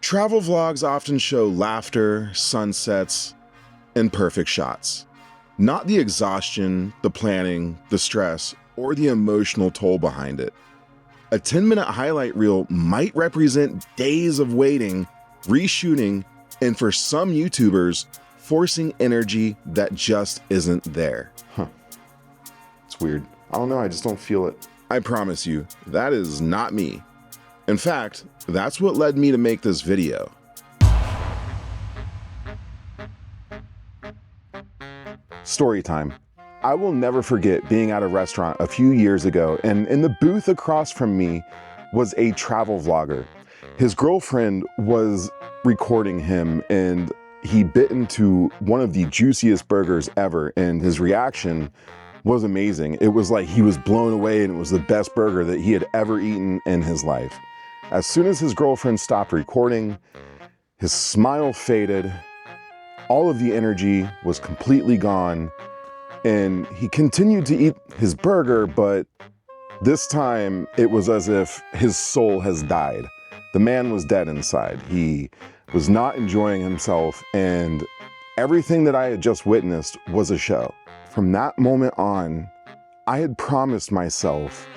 Travel vlogs often show laughter, sunsets, and perfect shots. Not the exhaustion, the planning, the stress, or the emotional toll behind it. A 10-minute highlight reel might represent days of waiting, reshooting, and for some YouTubers, forcing energy that just isn't there. It's weird. I don't know, I just don't feel it. I promise you, that is not me. In fact, that's what led me to make this video. Story time. I will never forget being at a restaurant a few years ago, and in the booth across from me was a travel vlogger. His girlfriend was recording him, and he bit into one of the juiciest burgers ever, and his reaction was amazing. It was like he was blown away, and it was the best burger that he had ever eaten in his life. As soon as his girlfriend stopped recording, his smile faded, all of the energy was completely gone, and he continued to eat his burger, but this time it was as if his soul has died. The man was dead inside. He was not enjoying himself, and everything that I had just witnessed was a show. From that moment on, I had promised myself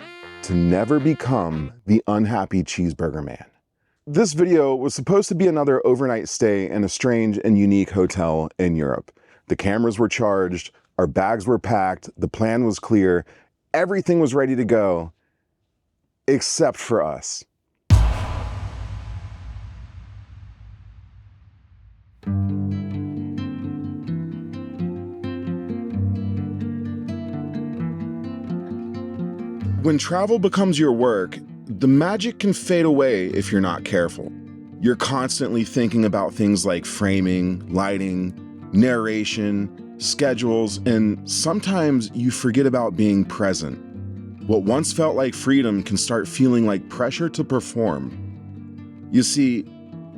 to never become the unhappy cheeseburger man. This video was supposed to be another overnight stay in a strange and unique hotel in Europe. The cameras were charged, our bags were packed, the plan was clear, everything was ready to go, except for us. When travel becomes your work, the magic can fade away if you're not careful. You're constantly thinking about things like framing, lighting, narration, schedules, and sometimes you forget about being present. What once felt like freedom can start feeling like pressure to perform. You see,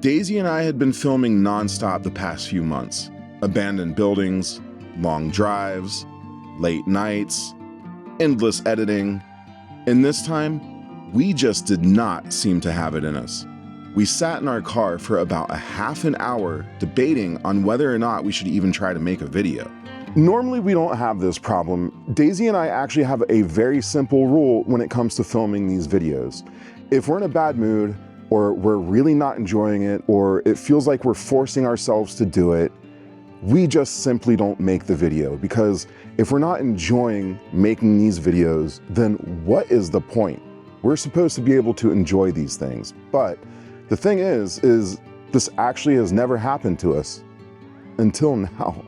Desi and I had been filming nonstop the past few months. Abandoned buildings, long drives, late nights, endless editing. And this time, we just did not seem to have it in us. We sat in our car for about a half an hour debating on whether or not we should even try to make a video. Normally we don't have this problem. Desi and I actually have a very simple rule when it comes to filming these videos. If we're in a bad mood, or we're really not enjoying it, or it feels like we're forcing ourselves to do it, we just simply don't make the video, because if we're not enjoying making these videos, then what is the point? We're supposed to be able to enjoy these things. But the thing is this actually has never happened to us until now.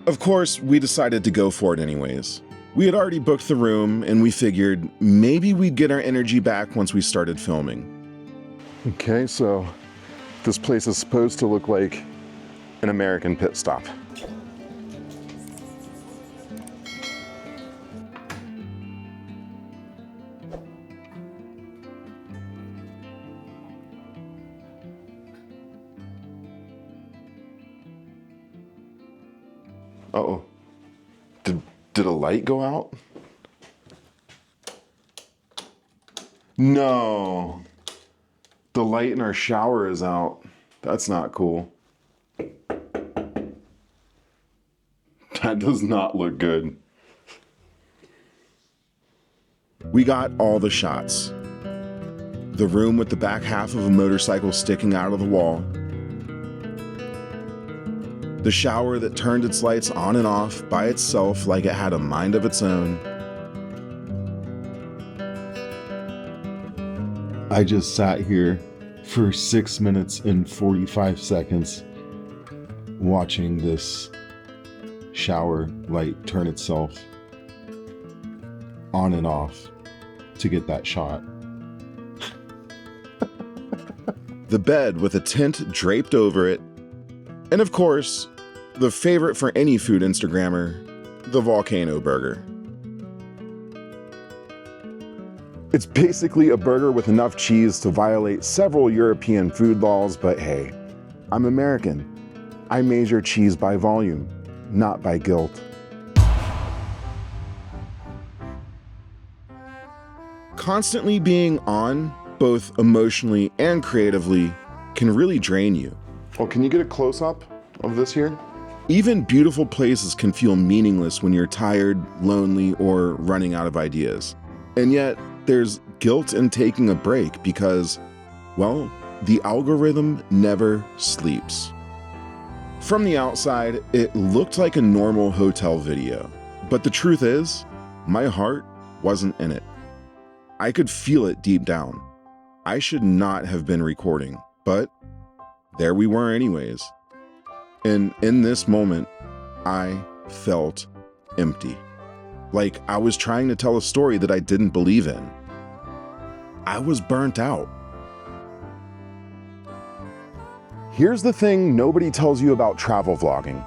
Of course, we decided to go for it anyways. We had already booked the room, and we figured maybe we'd get our energy back once we started filming. Okay, so this place is supposed to look like an American pit stop. Uh-oh. Did a light go out? No. The light in our shower is out. That's not cool. That does not look good. We got all the shots. The room with the back half of a motorcycle sticking out of the wall. The shower that turned its lights on and off by itself like it had a mind of its own. I just sat here for 6 minutes and 45 seconds watching this shower light turn itself on and off to get that shot. The bed with a tent draped over it, and of course, the favorite for any food Instagrammer, the volcano burger. It's basically a burger with enough cheese to violate several European food laws, but hey, I'm American. I measure cheese by volume, not by guilt. Constantly being on, both emotionally and creatively, can really drain you. Well, can you get a close-up of this here? Even beautiful places can feel meaningless when you're tired, lonely, or running out of ideas. And yet, there's guilt in taking a break because, well, the algorithm never sleeps. From the outside, it looked like a normal hotel video. But the truth is, my heart wasn't in it. I could feel it deep down. I should not have been recording, but there we were anyways. And in this moment, I felt empty. Like I was trying to tell a story that I didn't believe in. I was burnt out. Here's the thing nobody tells you about travel vlogging.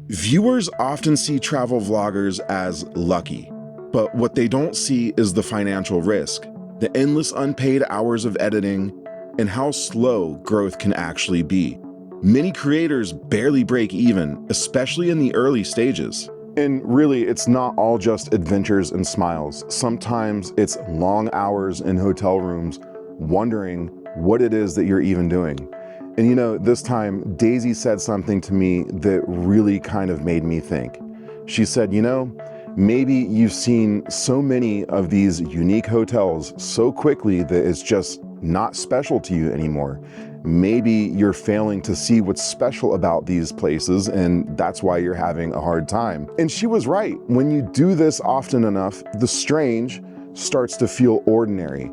Viewers often see travel vloggers as lucky, but what they don't see is the financial risk, the endless unpaid hours of editing, and how slow growth can actually be. Many creators barely break even, especially in the early stages. And really, it's not all just adventures and smiles. Sometimes it's long hours in hotel rooms wondering what it is that you're even doing. And you know, this time, Desi said something to me that really kind of made me think. She said, you know, maybe you've seen so many of these unique hotels so quickly that it's just not special to you anymore. Maybe you're failing to see what's special about these places, and that's why you're having a hard time. And she was right. When you do this often enough, the strange starts to feel ordinary.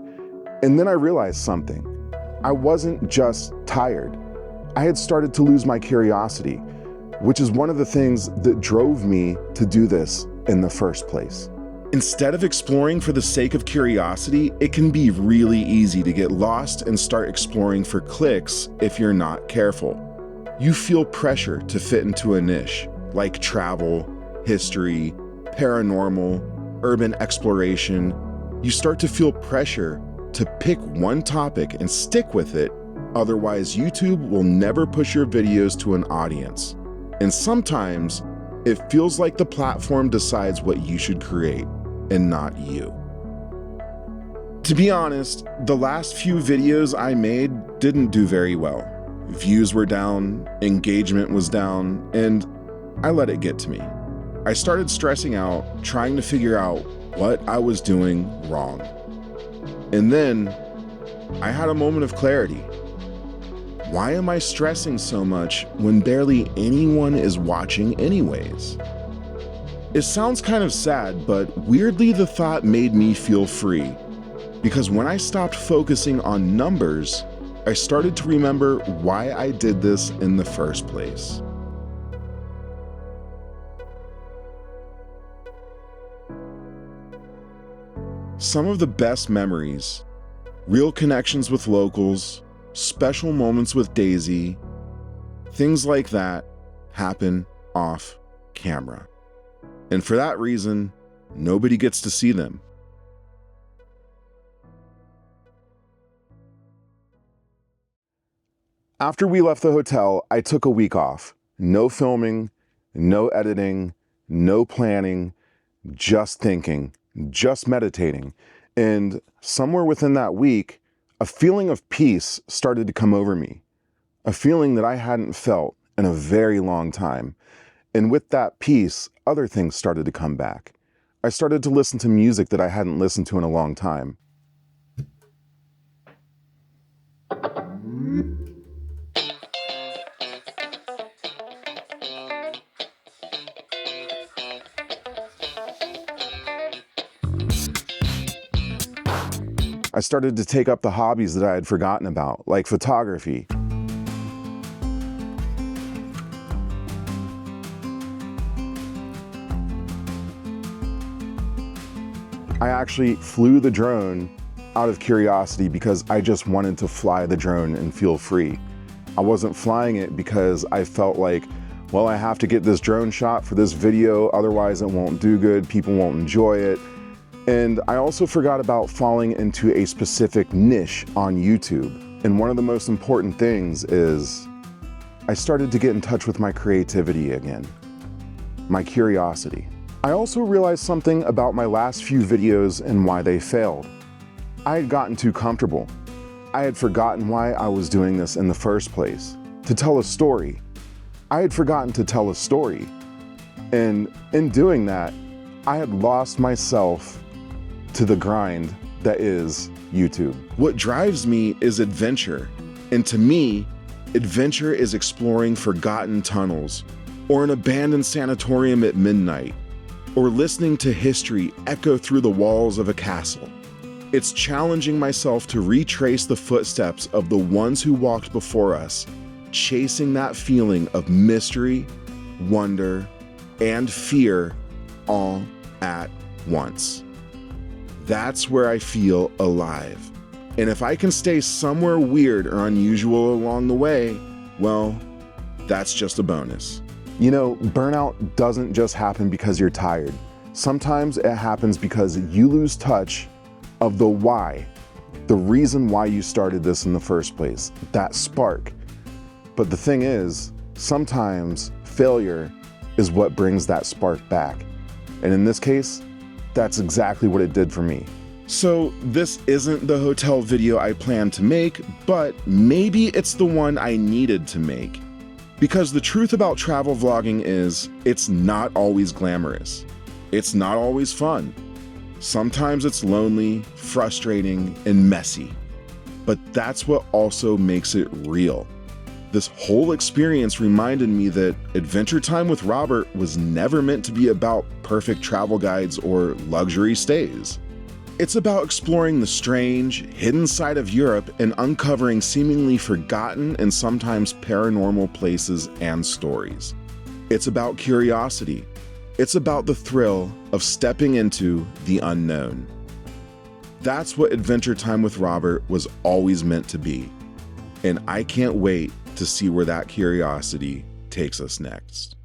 And then I realized something. I wasn't just tired. I had started to lose my curiosity, which is one of the things that drove me to do this in the first place. Instead of exploring for the sake of curiosity, it can be really easy to get lost and start exploring for clicks if you're not careful. You feel pressure to fit into a niche, like travel, history, paranormal, urban exploration. You start to feel pressure to pick one topic and stick with it, otherwise YouTube will never push your videos to an audience. And sometimes, it feels like the platform decides what you should create, and not you. To be honest, the last few videos I made didn't do very well. Views were down, engagement was down, and I let it get to me. I started stressing out, trying to figure out what I was doing wrong. And then, I had a moment of clarity. Why am I stressing so much when barely anyone is watching anyways? It sounds kind of sad, but weirdly the thought made me feel free. Because when I stopped focusing on numbers, I started to remember why I did this in the first place. Some of the best memories, real connections with locals, special moments with Desi, things like that happen off camera. And for that reason, nobody gets to see them. After we left the hotel, I took a week off. No filming, no editing, no planning, just thinking, just meditating. And somewhere within that week, a feeling of peace started to come over me. A feeling that I hadn't felt in a very long time. And with that peace, other things started to come back. I started to listen to music that I hadn't listened to in a long time. I started to take up the hobbies that I had forgotten about, like photography. I actually flew the drone out of curiosity because I just wanted to fly the drone and feel free. I wasn't flying it because I felt like, well, I have to get this drone shot for this video, otherwise it won't do good, people won't enjoy it. And I also forgot about falling into a specific niche on YouTube. And one of the most important things is I started to get in touch with my creativity again, my curiosity. I also realized something about my last few videos and why they failed. I had gotten too comfortable. I had forgotten why I was doing this in the first place, to tell a story. I had forgotten to tell a story. And in doing that, I had lost myself to the grind that is YouTube. What drives me is adventure. And to me, adventure is exploring forgotten tunnels, or an abandoned sanatorium at midnight, or listening to history echo through the walls of a castle. It's challenging myself to retrace the footsteps of the ones who walked before us, chasing that feeling of mystery, wonder, and fear all at once. That's where I feel alive. And if I can stay somewhere weird or unusual along the way, well, that's just a bonus. You know, burnout doesn't just happen because you're tired. Sometimes it happens because you lose touch of the why, the reason why you started this in the first place, that spark. But the thing is, sometimes failure is what brings that spark back. And in this case, that's exactly what it did for me. So this isn't the hotel video I planned to make, but maybe it's the one I needed to make. Because the truth about travel vlogging is, it's not always glamorous. It's not always fun. Sometimes it's lonely, frustrating, and messy. But that's what also makes it real. This whole experience reminded me that Adventure Time with Robert was never meant to be about perfect travel guides or luxury stays. It's about exploring the strange, hidden side of Europe and uncovering seemingly forgotten and sometimes paranormal places and stories. It's about curiosity. It's about the thrill of stepping into the unknown. That's what Adventure Time with Robert was always meant to be. And I can't wait to see where that curiosity takes us next.